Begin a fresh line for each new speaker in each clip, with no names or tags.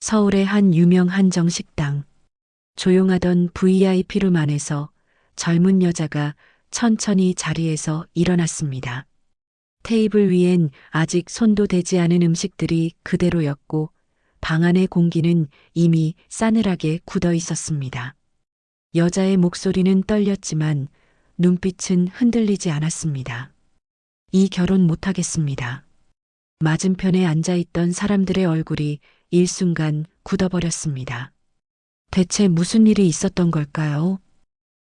서울의 한 유명 한정식당. 조용하던 VIP룸 안에서 젊은 여자가 천천히 자리에서 일어났습니다. 테이블 위엔 아직 손도 대지 않은 음식들이 그대로였고 방 안의 공기는 이미 싸늘하게 굳어 있었습니다. 여자의 목소리는 떨렸지만 눈빛은 흔들리지 않았습니다. 이 결혼 못하겠습니다. 맞은편에 앉아있던 사람들의 얼굴이 일순간 굳어버렸습니다. 대체 무슨 일이 있었던 걸까요?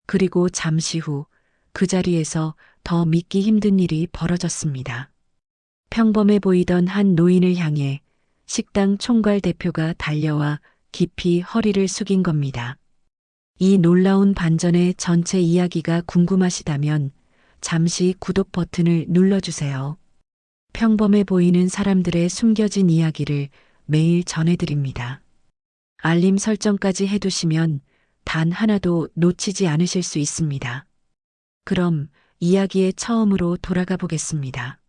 그리고 잠시 후 그 자리에서 더 믿기 힘든 일이 벌어졌습니다. 평범해 보이던 한 노인을 향해 식당 총괄 대표가 달려와 깊이 허리를 숙인 겁니다. 이 놀라운 반전의 전체 이야기가 궁금하시다면 잠시 구독 버튼을 눌러주세요. 평범해 보이는 사람들의 숨겨진 이야기를 매일 전해드립니다. 알림 설정까지 해두시면 단 하나도 놓치지 않으실 수 있습니다. 그럼 이야기의 처음으로 돌아가 보겠습니다.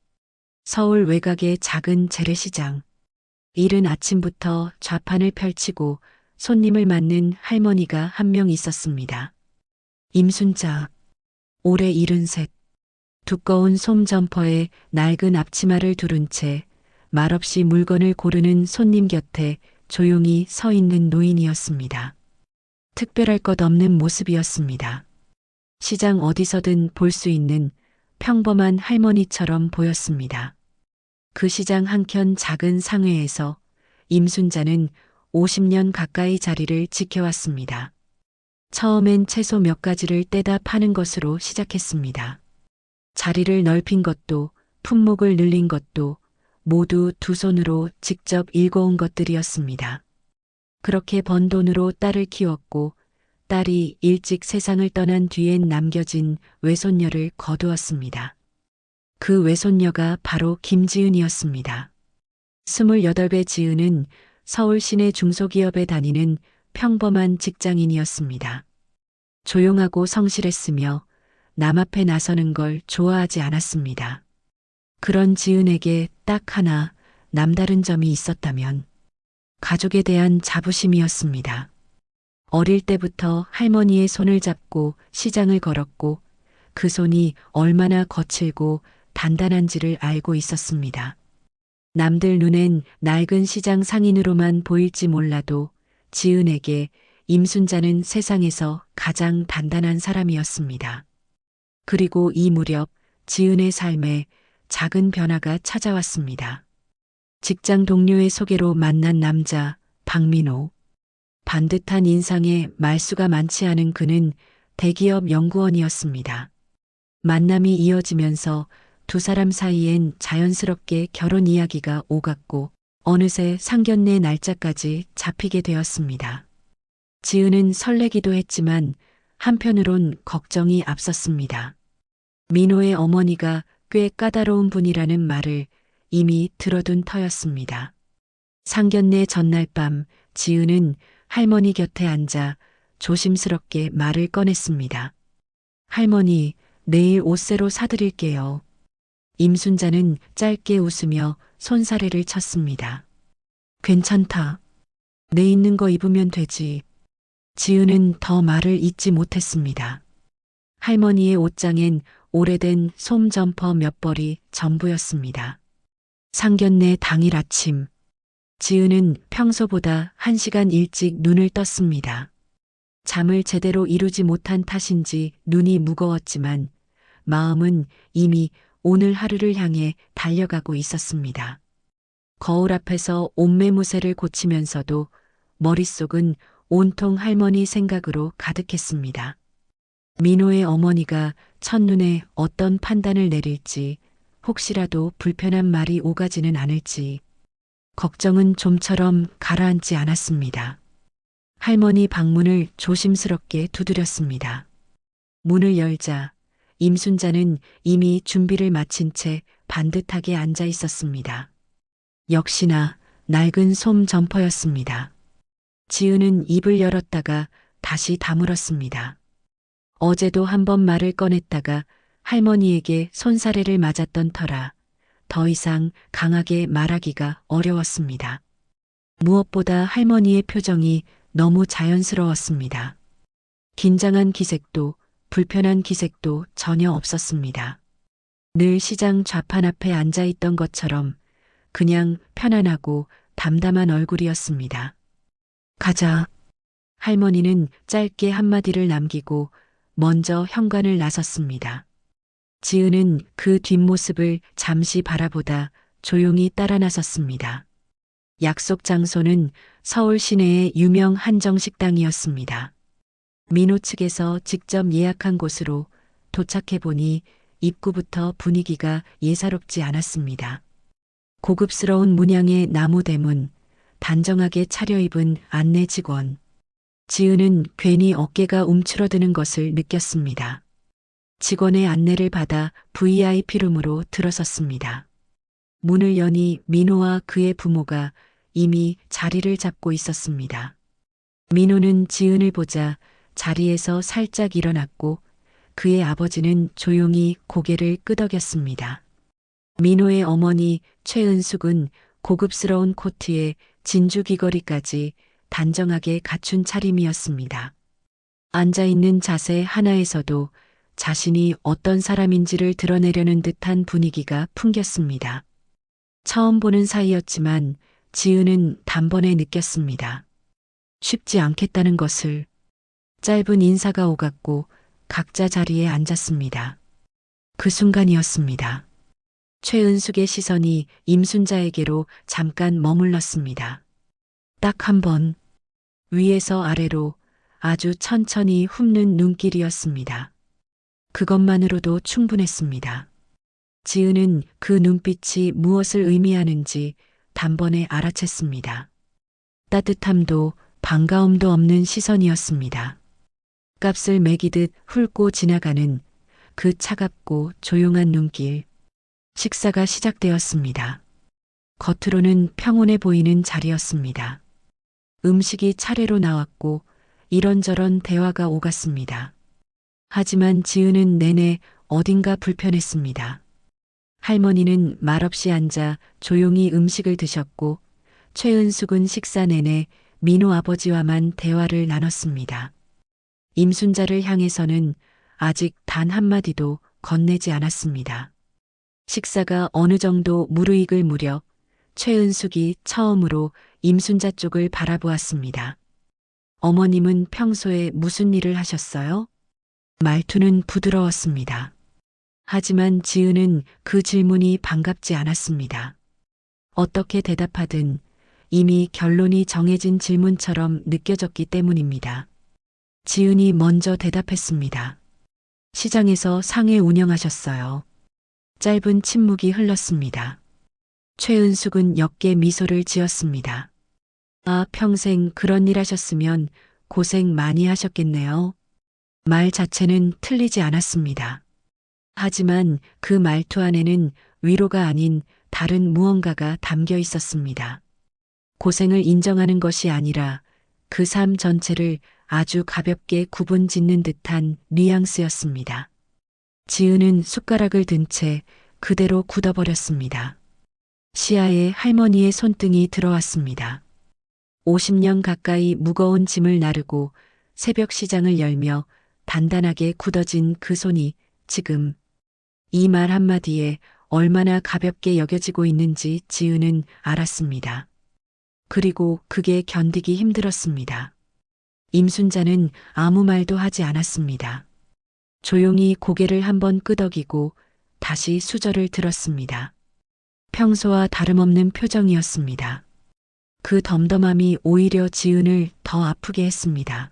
서울 외곽의 작은 재래시장. 이른 아침부터 좌판을 펼치고 손님을 맞는 할머니가 한 명 있었습니다. 임순자, 올해 73. 두꺼운 솜 점퍼에 낡은 앞치마를 두른 채 말없이 물건을 고르는 손님 곁에 조용히 서 있는 노인이었습니다. 특별할 것 없는 모습이었습니다. 시장 어디서든 볼 수 있는 평범한 할머니처럼 보였습니다. 그 시장 한켠 작은 상회에서 임순자는 50년 가까이 자리를 지켜왔습니다. 처음엔 채소 몇 가지를 떼다 파는 것으로 시작했습니다. 자리를 넓힌 것도 품목을 늘린 것도 모두 두 손으로 직접 일궈온 것들이었습니다. 그렇게 번 돈으로 딸을 키웠고 딸이 일찍 세상을 떠난 뒤엔 남겨진 외손녀를 거두었습니다. 그 외손녀가 바로 김지은이었습니다. 28배 지은은 서울 시내 중소기업에 다니는 평범한 직장인이었습니다. 조용하고 성실했으며 남 앞에 나서는 걸 좋아하지 않았습니다. 그런 지은에게 딱 하나 남다른 점이 있었다면 가족에 대한 자부심이었습니다. 어릴 때부터 할머니의 손을 잡고 시장을 걸었고 그 손이 얼마나 거칠고 단단한지를 알고 있었습니다. 남들 눈엔 낡은 시장 상인으로만 보일지 몰라도 지은에게 임순자는 세상에서 가장 단단한 사람이었습니다. 그리고 이 무렵 지은의 삶에 작은 변화가 찾아왔습니다. 직장 동료의 소개로 만난 남자 박민호. 반듯한 인상에 말수가 많지 않은 그는 대기업 연구원이었습니다. 만남이 이어지면서 두 사람 사이엔 자연스럽게 결혼 이야기가 오갔고 어느새 상견례 날짜까지 잡히게 되었습니다. 지은은 설레기도 했지만 한편으론 걱정이 앞섰습니다. 민호의 어머니가 꽤 까다로운 분이라는 말을 이미 들어둔 터였습니다. 상견례 전날 밤 지은은 할머니 곁에 앉아 조심스럽게 말을 꺼냈습니다. 할머니, 내일 옷 새로 사드릴게요. 임순자는 짧게 웃으며 손사래를 쳤습니다. 괜찮다. 내 있는 거 입으면 되지. 지은은 더 말을 잇지 못했습니다. 할머니의 옷장엔 오래된 솜 점퍼 몇 벌이 전부였습니다. 상견례 당일 아침, 지은은 평소보다 1시간 일찍 눈을 떴습니다. 잠을 제대로 이루지 못한 탓인지 눈이 무거웠지만 마음은 이미 오늘 하루를 향해 달려가고 있었습니다. 거울 앞에서 옷매무새를 고치면서도 머릿속은 온통 할머니 생각으로 가득했습니다. 민호의 어머니가 첫눈에 어떤 판단을 내릴지, 혹시라도 불편한 말이 오가지는 않을지 걱정은 좀처럼 가라앉지 않았습니다. 할머니 방문을 조심스럽게 두드렸습니다. 문을 열자 임순자는 이미 준비를 마친 채 반듯하게 앉아 있었습니다. 역시나 낡은 솜 점퍼였습니다. 지은은 입을 열었다가 다시 다물었습니다. 어제도 한 번 말을 꺼냈다가 할머니에게 손사래를 맞았던 터라 더 이상 강하게 말하기가 어려웠습니다. 무엇보다 할머니의 표정이 너무 자연스러웠습니다. 긴장한 기색도 불편한 기색도 전혀 없었습니다. 늘 시장 좌판 앞에 앉아 있던 것처럼 그냥 편안하고 담담한 얼굴이었습니다. 가자. 할머니는 짧게 한마디를 남기고 먼저 현관을 나섰습니다. 지은은 그 뒷모습을 잠시 바라보다 조용히 따라 나섰습니다. 약속 장소는 서울 시내의 유명 한정식당이었습니다. 민호 측에서 직접 예약한 곳으로 도착해 보니 입구부터 분위기가 예사롭지 않았습니다. 고급스러운 문양의 나무 대문, 단정하게 차려입은 안내 직원. 지은은 괜히 어깨가 움츠러드는 것을 느꼈습니다. 직원의 안내를 받아 VIP룸으로 들어섰습니다. 문을 여니 민호와 그의 부모가 이미 자리를 잡고 있었습니다. 민호는 지은을 보자 자리에서 살짝 일어났고 그의 아버지는 조용히 고개를 끄덕였습니다. 민호의 어머니 최은숙은 고급스러운 코트에 진주 귀걸이까지 단정하게 갖춘 차림이었습니다. 앉아있는 자세 하나에서도 자신이 어떤 사람인지를 드러내려는 듯한 분위기가 풍겼습니다. 처음 보는 사이였지만 지은은 단번에 느꼈습니다. 쉽지 않겠다는 것을. 짧은 인사가 오갔고 각자 자리에 앉았습니다. 그 순간이었습니다. 최은숙의 시선이 임순자에게로 잠깐 머물렀습니다. 딱 한 번, 위에서 아래로 아주 천천히 훑는 눈길이었습니다. 그것만으로도 충분했습니다. 지은은 그 눈빛이 무엇을 의미하는지 단번에 알아챘습니다. 따뜻함도 반가움도 없는 시선이었습니다. 값을 매기듯 훑고 지나가는 그 차갑고 조용한 눈길. 식사가 시작되었습니다. 겉으로는 평온해 보이는 자리였습니다. 음식이 차례로 나왔고 이런저런 대화가 오갔습니다. 하지만 지은은 내내 어딘가 불편했습니다. 할머니는 말없이 앉아 조용히 음식을 드셨고 최은숙은 식사 내내 민호 아버지와만 대화를 나눴습니다. 임순자를 향해서는 아직 단 한마디도 건네지 않았습니다. 식사가 어느 정도 무르익을 무렵 최은숙이 처음으로 임순자 쪽을 바라보았습니다. 어머님은 평소에 무슨 일을 하셨어요? 말투는 부드러웠습니다. 하지만 지은은 그 질문이 반갑지 않았습니다. 어떻게 대답하든 이미 결론이 정해진 질문처럼 느껴졌기 때문입니다. 지은이 먼저 대답했습니다. 시장에서 상해 운영하셨어요. 짧은 침묵이 흘렀습니다. 최은숙은 역게 미소를 지었습니다. 아, 평생 그런 일 하셨으면 고생 많이 하셨겠네요. 말 자체는 틀리지 않았습니다. 하지만 그 말투 안에는 위로가 아닌 다른 무언가가 담겨 있었습니다. 고생을 인정하는 것이 아니라 그 삶 전체를 아주 가볍게 구분 짓는 듯한 뉘앙스였습니다. 지은은 숟가락을 든 채 그대로 굳어버렸습니다. 시야에 할머니의 손등이 들어왔습니다. 50년 가까이 무거운 짐을 나르고 새벽 시장을 열며 단단하게 굳어진 그 손이 지금 이 말 한마디에 얼마나 가볍게 여겨지고 있는지 지은은 알았습니다. 그리고 그게 견디기 힘들었습니다. 임순자는 아무 말도 하지 않았습니다. 조용히 고개를 한번 끄덕이고 다시 수저를 들었습니다. 평소와 다름없는 표정이었습니다. 그 덤덤함이 오히려 지은을 더 아프게 했습니다.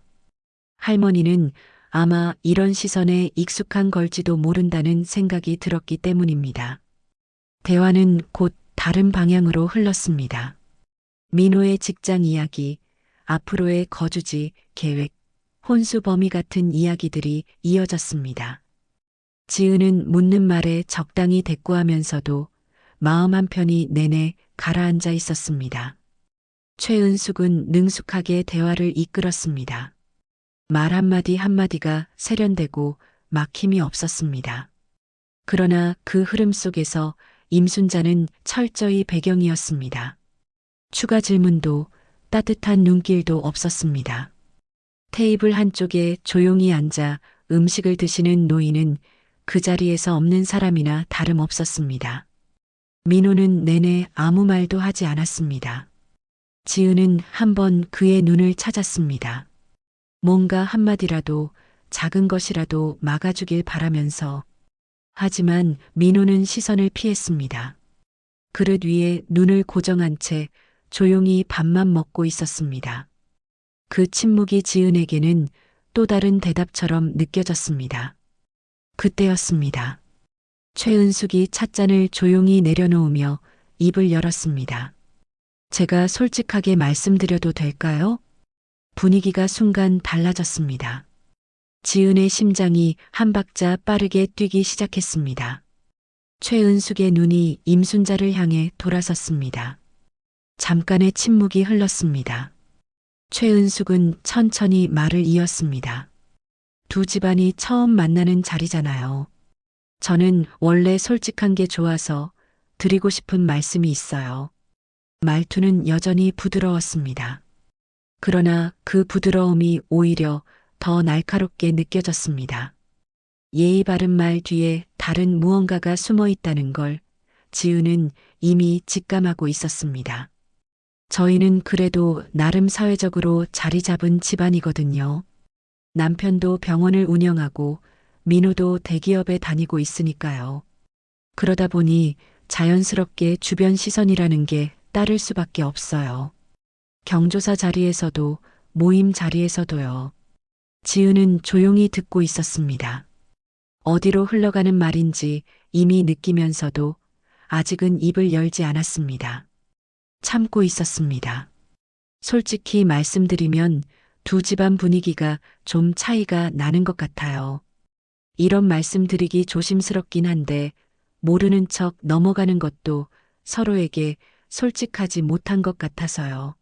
할머니는 아마 이런 시선에 익숙한 걸지도 모른다는 생각이 들었기 때문입니다. 대화는 곧 다른 방향으로 흘렀습니다. 민호의 직장 이야기, 앞으로의 거주지, 계획, 혼수 범위 같은 이야기들이 이어졌습니다. 지은은 묻는 말에 적당히 대꾸하면서도 마음 한편이 내내 가라앉아 있었습니다. 최은숙은 능숙하게 대화를 이끌었습니다. 말 한마디 한마디가 세련되고 막힘이 없었습니다. 그러나 그 흐름 속에서 임순자는 철저히 배경이었습니다. 추가 질문도 따뜻한 눈길도 없었습니다. 테이블 한쪽에 조용히 앉아 음식을 드시는 노인은 그 자리에서 없는 사람이나 다름없었습니다. 민호는 내내 아무 말도 하지 않았습니다. 지은은 한번 그의 눈을 찾았습니다. 뭔가 한마디라도 작은 것이라도 막아주길 바라면서. 하지만 민호는 시선을 피했습니다. 그릇 위에 눈을 고정한 채 조용히 밥만 먹고 있었습니다. 그 침묵이 지은에게는 또 다른 대답처럼 느껴졌습니다. 그때였습니다. 최은숙이 찻잔을 조용히 내려놓으며 입을 열었습니다. 제가 솔직하게 말씀드려도 될까요? 분위기가 순간 달라졌습니다. 지은의 심장이 한 박자 빠르게 뛰기 시작했습니다. 최은숙의 눈이 임순자를 향해 돌아섰습니다. 잠깐의 침묵이 흘렀습니다. 최은숙은 천천히 말을 이었습니다. 두 집안이 처음 만나는 자리잖아요. 저는 원래 솔직한 게 좋아서 드리고 싶은 말씀이 있어요. 말투는 여전히 부드러웠습니다. 그러나 그 부드러움이 오히려 더 날카롭게 느껴졌습니다. 예의 바른 말 뒤에 다른 무언가가 숨어 있다는 걸 지은은 이미 직감하고 있었습니다. 저희는 그래도 나름 사회적으로 자리 잡은 집안이거든요. 남편도 병원을 운영하고 민호도 대기업에 다니고 있으니까요. 그러다 보니 자연스럽게 주변 시선이라는 게 따를 수밖에 없어요. 경조사 자리에서도 모임 자리에서도요. 지은은 조용히 듣고 있었습니다. 어디로 흘러가는 말인지 이미 느끼면서도 아직은 입을 열지 않았습니다. 참고 있었습니다. 솔직히 말씀드리면 두 집안 분위기가 좀 차이가 나는 것 같아요. 이런 말씀 드리기 조심스럽긴 한데 모르는 척 넘어가는 것도 서로에게 솔직하지 못한 것 같아서요.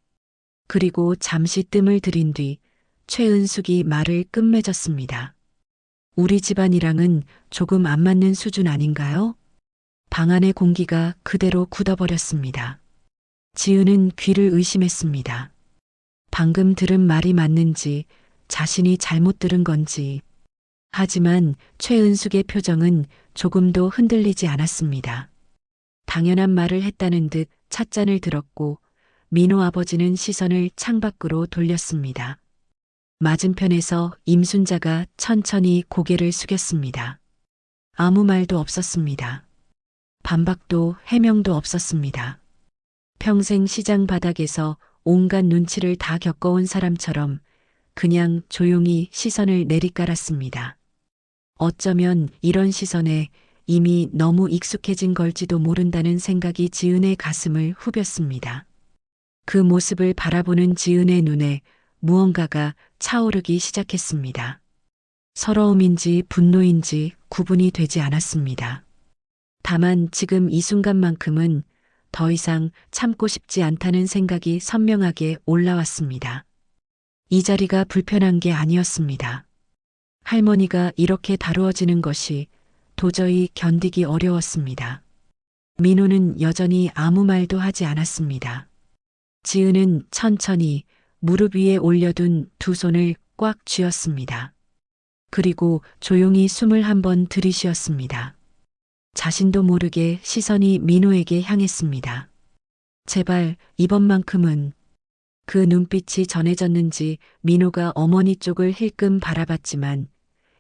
그리고 잠시 뜸을 들인 뒤 최은숙이 말을 끝맺었습니다. 우리 집안이랑은 조금 안 맞는 수준 아닌가요? 방 안의 공기가 그대로 굳어버렸습니다. 지은은 귀를 의심했습니다. 방금 들은 말이 맞는지 자신이 잘못 들은 건지. 하지만 최은숙의 표정은 조금도 흔들리지 않았습니다. 당연한 말을 했다는 듯 찻잔을 들었고 민호 아버지는 시선을 창밖으로 돌렸습니다. 맞은편에서 임순자가 천천히 고개를 숙였습니다. 아무 말도 없었습니다. 반박도 해명도 없었습니다. 평생 시장 바닥에서 온갖 눈치를 다 겪어온 사람처럼 그냥 조용히 시선을 내리깔았습니다. 어쩌면 이런 시선에 이미 너무 익숙해진 걸지도 모른다는 생각이 지은의 가슴을 후볐습니다. 그 모습을 바라보는 지은의 눈에 무언가가 차오르기 시작했습니다. 서러움인지 분노인지 구분이 되지 않았습니다. 다만 지금 이 순간만큼은 더 이상 참고 싶지 않다는 생각이 선명하게 올라왔습니다. 이 자리가 불편한 게 아니었습니다. 할머니가 이렇게 다루어지는 것이 도저히 견디기 어려웠습니다. 민호는 여전히 아무 말도 하지 않았습니다. 지은은 천천히 무릎 위에 올려둔 두 손을 꽉 쥐었습니다. 그리고 조용히 숨을 한번 들이쉬었습니다. 자신도 모르게 시선이 민호에게 향했습니다. 제발 이번만큼은. 그 눈빛이 전해졌는지 민호가 어머니 쪽을 힐끔 바라봤지만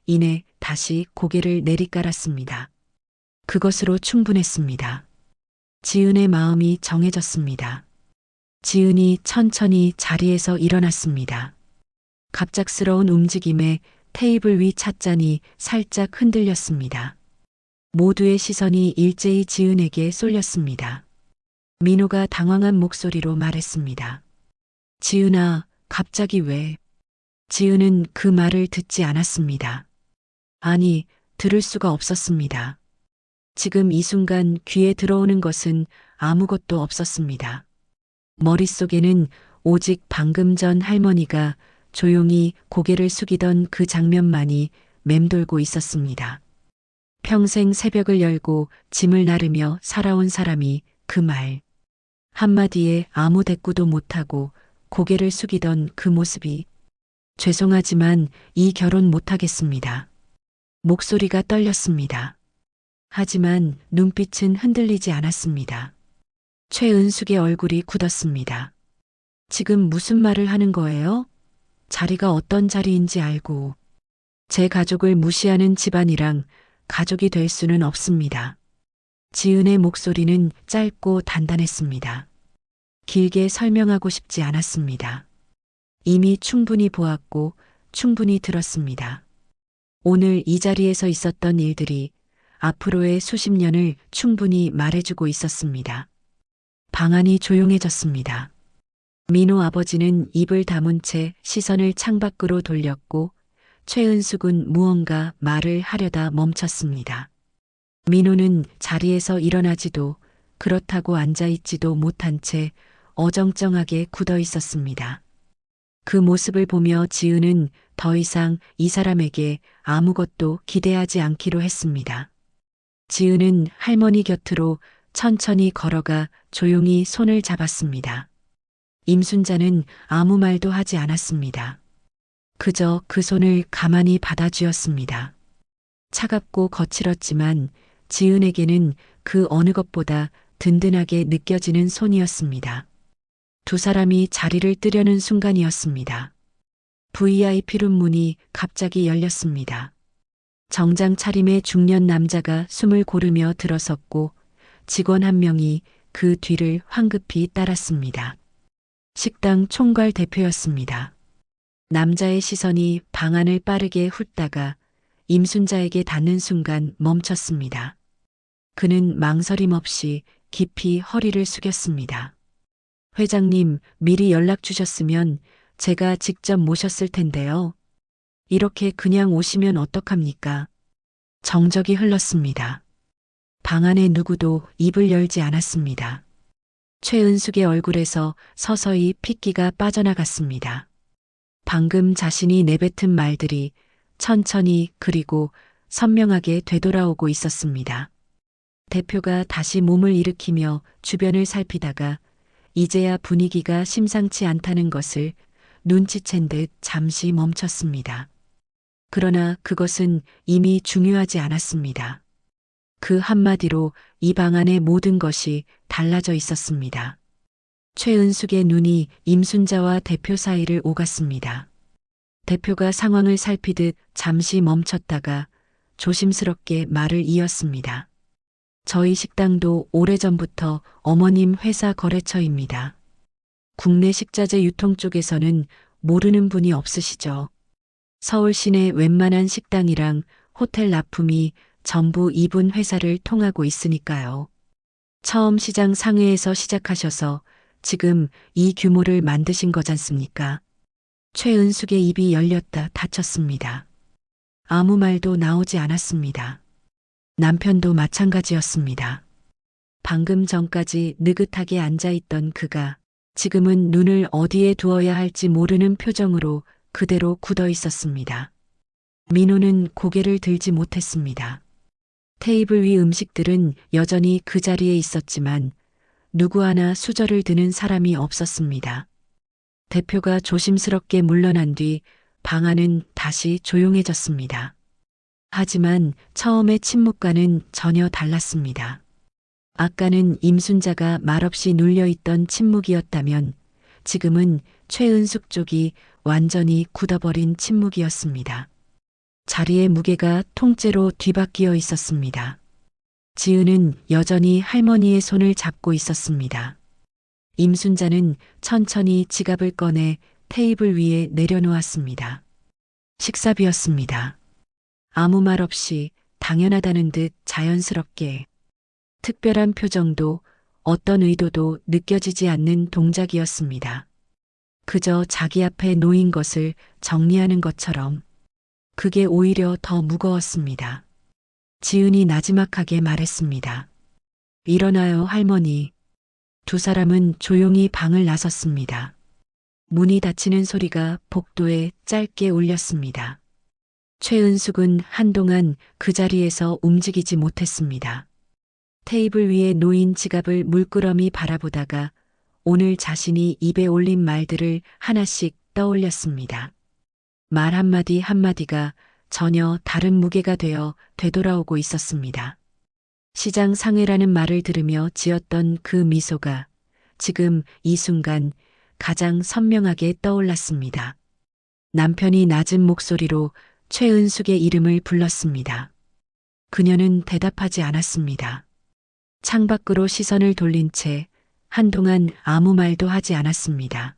이내 다시 고개를 내리깔았습니다. 그것으로 충분했습니다. 지은의 마음이 정해졌습니다. 지은이 천천히 자리에서 일어났습니다. 갑작스러운 움직임에 테이블 위 찻잔이 살짝 흔들렸습니다. 모두의 시선이 일제히 지은에게 쏠렸습니다. 민호가 당황한 목소리로 말했습니다. 지은아, 갑자기 왜? 지은은 그 말을 듣지 않았습니다. 아니, 들을 수가 없었습니다. 지금 이 순간 귀에 들어오는 것은 아무것도 없었습니다. 머릿속에는 오직 방금 전 할머니가 조용히 고개를 숙이던 그 장면만이 맴돌고 있었습니다. 평생 새벽을 열고 짐을 나르며 살아온 사람이 그 말 한마디에 아무 대꾸도 못하고 고개를 숙이던 그 모습이 죄송하지만 이 결혼 못하겠습니다. 목소리가 떨렸습니다. 하지만 눈빛은 흔들리지 않았습니다. 최은숙의 얼굴이 굳었습니다. 지금 무슨 말을 하는 거예요? 자리가 어떤 자리인지 알고 제 가족을 무시하는 집안이랑 가족이 될 수는 없습니다. 지은의 목소리는 짧고 단단했습니다. 길게 설명하고 싶지 않았습니다. 이미 충분히 보았고 충분히 들었습니다. 오늘 이 자리에서 있었던 일들이 앞으로의 수십 년을 충분히 말해주고 있었습니다. 방 안이 조용해졌습니다. 민호 아버지는 입을 다문 채 시선을 창밖으로 돌렸고 최은숙은 무언가 말을 하려다 멈췄습니다. 민호는 자리에서 일어나지도 그렇다고 앉아있지도 못한 채 어정쩡하게 굳어 있었습니다. 그 모습을 보며 지은은 더 이상 이 사람에게 아무것도 기대하지 않기로 했습니다. 지은은 할머니 곁으로 천천히 걸어가 조용히 손을 잡았습니다. 임순자는 아무 말도 하지 않았습니다. 그저 그 손을 가만히 받아주었습니다. 차갑고 거칠었지만 지은에게는 그 어느 것보다 든든하게 느껴지는 손이었습니다. 두 사람이 자리를 뜨려는 순간이었습니다. VIP룸 문이 갑자기 열렸습니다. 정장 차림의 중년 남자가 숨을 고르며 들어섰고 직원 한 명이 그 뒤를 황급히 따랐습니다. 식당 총괄 대표였습니다. 남자의 시선이 방 안을 빠르게 훑다가 임순자에게 닿는 순간 멈췄습니다. 그는 망설임 없이 깊이 허리를 숙였습니다. 회장님, 미리 연락 주셨으면 제가 직접 모셨을 텐데요. 이렇게 그냥 오시면 어떡합니까? 정적이 흘렀습니다. 방 안에 누구도 입을 열지 않았습니다. 최은숙의 얼굴에서 서서히 핏기가 빠져나갔습니다. 방금 자신이 내뱉은 말들이 천천히 그리고 선명하게 되돌아오고 있었습니다. 대표가 다시 몸을 일으키며 주변을 살피다가 이제야 분위기가 심상치 않다는 것을 눈치챈 듯 잠시 멈췄습니다. 그러나 그것은 이미 중요하지 않았습니다. 그 한마디로 이 방 안의 모든 것이 달라져 있었습니다. 최은숙의 눈이 임순자와 대표 사이를 오갔습니다. 대표가 상황을 살피듯 잠시 멈췄다가 조심스럽게 말을 이었습니다. 저희 식당도 오래전부터 어머님 회사 거래처입니다. 국내 식자재 유통 쪽에서는 모르는 분이 없으시죠? 서울 시내 웬만한 식당이랑 호텔 납품이 전부 이분 회사를 통하고 있으니까요. 처음 시장 상회에서 시작하셔서 지금 이 규모를 만드신 거잖습니까? 최은숙의 입이 열렸다 닫혔습니다. 아무 말도 나오지 않았습니다. 남편도 마찬가지였습니다. 방금 전까지 느긋하게 앉아있던 그가 지금은 눈을 어디에 두어야 할지 모르는 표정으로 그대로 굳어 있었습니다. 민호는 고개를 들지 못했습니다. 테이블 위 음식들은 여전히 그 자리에 있었지만 누구 하나 수저를 드는 사람이 없었습니다. 대표가 조심스럽게 물러난 뒤 방 안은 다시 조용해졌습니다. 하지만 처음의 침묵과는 전혀 달랐습니다. 아까는 임순자가 말없이 눌려있던 침묵이었다면 지금은 최은숙 쪽이 완전히 굳어버린 침묵이었습니다. 자리의 무게가 통째로 뒤바뀌어 있었습니다. 지은은 여전히 할머니의 손을 잡고 있었습니다. 임순자는 천천히 지갑을 꺼내 테이블 위에 내려놓았습니다. 식사비였습니다. 아무 말 없이 당연하다는 듯 자연스럽게 특별한 표정도 어떤 의도도 느껴지지 않는 동작이었습니다. 그저 자기 앞에 놓인 것을 정리하는 것처럼 그게 오히려 더 무거웠습니다. 지은이 나지막하게 말했습니다. 일어나요, 할머니. 두 사람은 조용히 방을 나섰습니다. 문이 닫히는 소리가 복도에 짧게 울렸습니다. 최은숙은 한동안 그 자리에서 움직이지 못했습니다. 테이블 위에 놓인 지갑을 물끄러미 바라보다가 오늘 자신이 입에 올린 말들을 하나씩 떠올렸습니다. 말 한마디 한마디가 전혀 다른 무게가 되어 되돌아오고 있었습니다. 시장 상회라는 말을 들으며 지었던 그 미소가 지금 이 순간 가장 선명하게 떠올랐습니다. 남편이 낮은 목소리로 최은숙의 이름을 불렀습니다. 그녀는 대답하지 않았습니다. 창밖으로 시선을 돌린 채 한동안 아무 말도 하지 않았습니다.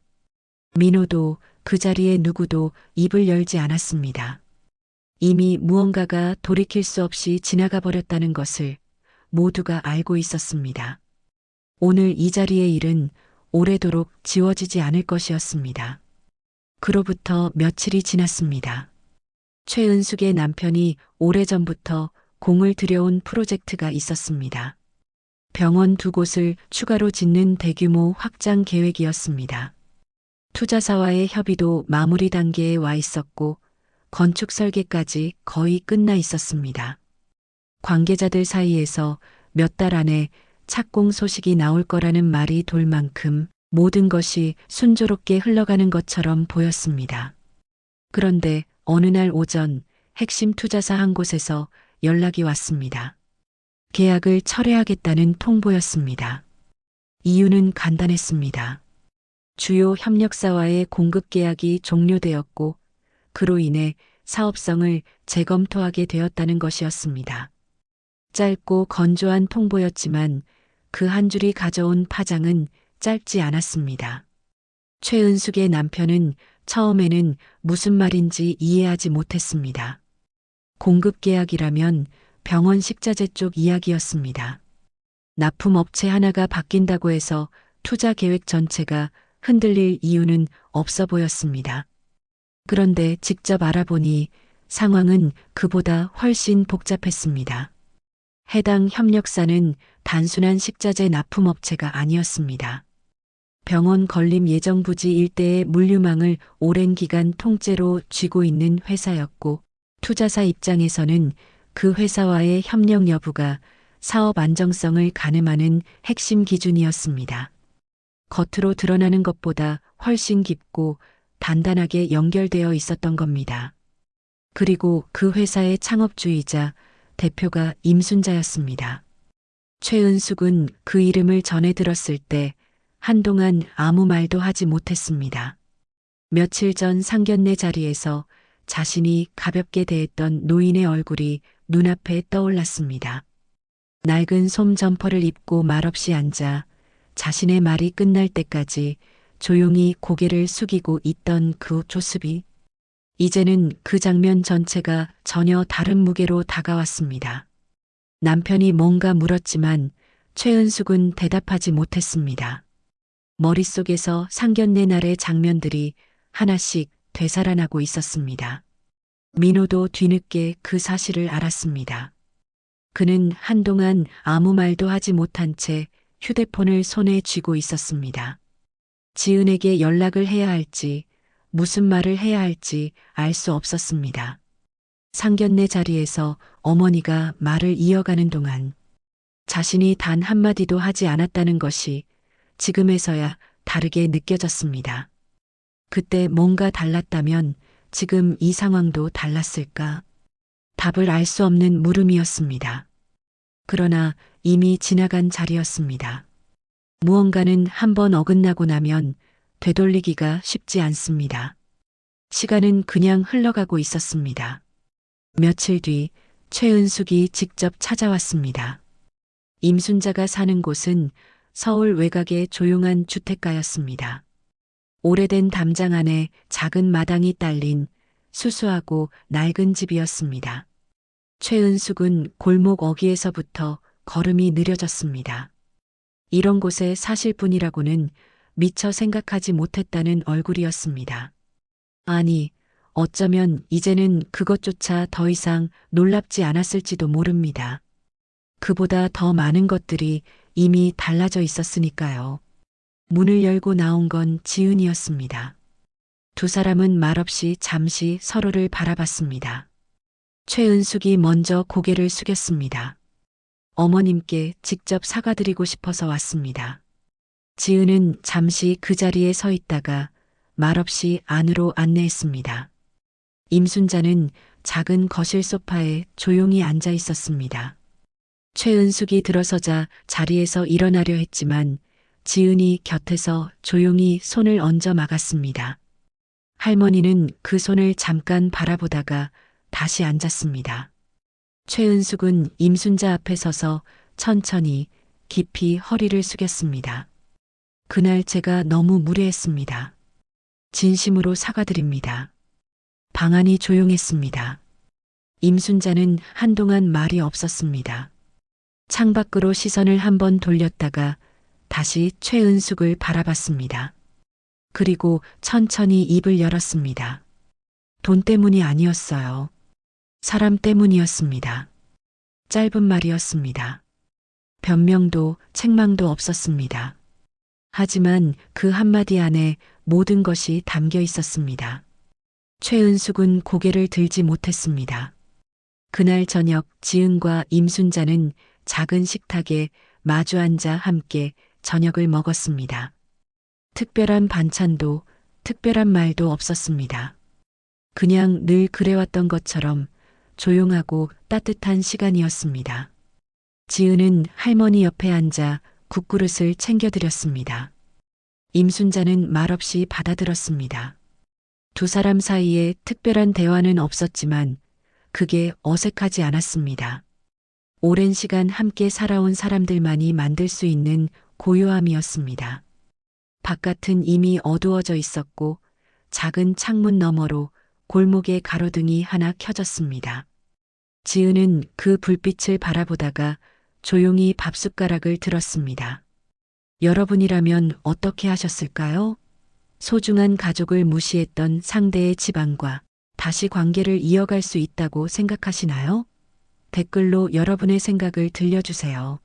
민호도 그 자리에 누구도 입을 열지 않았습니다. 이미 무언가가 돌이킬 수 없이 지나가 버렸다는 것을 모두가 알고 있었습니다. 오늘 이 자리의 일은 오래도록 지워지지 않을 것이었습니다. 그로부터 며칠이 지났습니다. 최은숙의 남편이 오래전부터 공을 들여온 프로젝트가 있었습니다. 병원 2곳을 추가로 짓는 대규모 확장 계획이었습니다. 투자사와의 협의도 마무리 단계에 와 있었고 건축 설계까지 거의 끝나 있었습니다. 관계자들 사이에서 몇 달 안에 착공 소식이 나올 거라는 말이 돌 만큼 모든 것이 순조롭게 흘러가는 것처럼 보였습니다. 그런데 어느 날 오전 핵심 투자사 한 곳에서 연락이 왔습니다. 계약을 철회하겠다는 통보였습니다. 이유는 간단했습니다. 주요 협력사와의 공급 계약이 종료되었고 그로 인해 사업성을 재검토하게 되었다는 것이었습니다. 짧고 건조한 통보였지만 그 한 줄이 가져온 파장은 짧지 않았습니다. 최은숙의 남편은 처음에는 무슨 말인지 이해하지 못했습니다. 공급 계약이라면 병원 식자재 쪽 이야기였습니다. 납품업체 하나가 바뀐다고 해서 투자 계획 전체가 흔들릴 이유는 없어 보였습니다. 그런데 직접 알아보니 상황은 그보다 훨씬 복잡했습니다. 해당 협력사는 단순한 식자재 납품업체가 아니었습니다. 병원 건립 예정 부지 일대의 물류망을 오랜 기간 통째로 쥐고 있는 회사였고 투자사 입장에서는 그 회사와의 협력 여부가 사업 안정성을 가늠하는 핵심 기준이었습니다. 겉으로 드러나는 것보다 훨씬 깊고 단단하게 연결되어 있었던 겁니다. 그리고 그 회사의 창업주이자 대표가 임순자였습니다. 최은숙은 그 이름을 전해 들었을 때 한동안 아무 말도 하지 못했습니다. 며칠 전 상견례 자리에서 자신이 가볍게 대했던 노인의 얼굴이 눈앞에 떠올랐습니다. 낡은 솜 점퍼를 입고 말없이 앉아 자신의 말이 끝날 때까지 조용히 고개를 숙이고 있던 그 모습이 이제는 그 장면 전체가 전혀 다른 무게로 다가왔습니다. 남편이 뭔가 물었지만 최은숙은 대답하지 못했습니다. 머릿속에서 상견례 날의 장면들이 하나씩 되살아나고 있었습니다. 민호도 뒤늦게 그 사실을 알았습니다. 그는 한동안 아무 말도 하지 못한 채 휴대폰을 손에 쥐고 있었습니다. 지은에게 연락을 해야 할지 무슨 말을 해야 할지 알 수 없었습니다. 상견례 자리에서 어머니가 말을 이어가는 동안 자신이 단 한마디도 하지 않았다는 것이 지금에서야 다르게 느껴졌습니다. 그때 뭔가 달랐다면 지금 이 상황도 달랐을까? 답을 알 수 없는 물음이었습니다. 그러나 이미 지나간 자리였습니다. 무언가는 한번 어긋나고 나면 되돌리기가 쉽지 않습니다. 시간은 그냥 흘러가고 있었습니다. 며칠 뒤 최은숙이 직접 찾아왔습니다. 임순자가 사는 곳은 서울 외곽의 조용한 주택가였습니다. 오래된 담장 안에 작은 마당이 딸린 수수하고 낡은 집이었습니다. 최은숙은 골목 어귀에서부터 걸음이 느려졌습니다. 이런 곳에 사실 분이라고는 미처 생각하지 못했다는 얼굴이었습니다. 아니, 어쩌면 이제는 그것조차 더 이상 놀랍지 않았을지도 모릅니다. 그보다 더 많은 것들이 이미 달라져 있었으니까요. 문을 열고 나온 건 지은이었습니다. 두 사람은 말없이 잠시 서로를 바라봤습니다. 최은숙이 먼저 고개를 숙였습니다. 어머님께 직접 사과드리고 싶어서 왔습니다. 지은은 잠시 그 자리에 서 있다가 말없이 안으로 안내했습니다. 임순자는 작은 거실 소파에 조용히 앉아 있었습니다. 최은숙이 들어서자 자리에서 일어나려 했지만 지은이 곁에서 조용히 손을 얹어 막았습니다. 할머니는 그 손을 잠깐 바라보다가 다시 앉았습니다. 최은숙은 임순자 앞에 서서 천천히 깊이 허리를 숙였습니다. 그날 제가 너무 무례했습니다. 진심으로 사과드립니다. 방안이 조용했습니다. 임순자는 한동안 말이 없었습니다. 창밖으로 시선을 한번 돌렸다가 다시 최은숙을 바라봤습니다. 그리고 천천히 입을 열었습니다. 돈 때문이 아니었어요. 사람 때문이었습니다. 짧은 말이었습니다. 변명도 책망도 없었습니다. 하지만 그 한마디 안에 모든 것이 담겨 있었습니다. 최은숙은 고개를 들지 못했습니다. 그날 저녁 지은과 임순자는 작은 식탁에 마주 앉아 함께 저녁을 먹었습니다. 특별한 반찬도 특별한 말도 없었습니다. 그냥 늘 그래왔던 것처럼 조용하고 따뜻한 시간이었습니다. 지은은 할머니 옆에 앉아 국그릇을 챙겨드렸습니다. 임순자는 말없이 받아들었습니다. 두 사람 사이에 특별한 대화는 없었지만 그게 어색하지 않았습니다. 오랜 시간 함께 살아온 사람들만이 만들 수 있는 고요함이었습니다. 바깥은 이미 어두워져 있었고 작은 창문 너머로 골목에 가로등이 하나 켜졌습니다. 지은은 그 불빛을 바라보다가 조용히 밥숟가락을 들었습니다. 여러분이라면 어떻게 하셨을까요? 소중한 가족을 무시했던 상대의 집안과 다시 관계를 이어갈 수 있다고 생각하시나요? 댓글로 여러분의 생각을 들려주세요.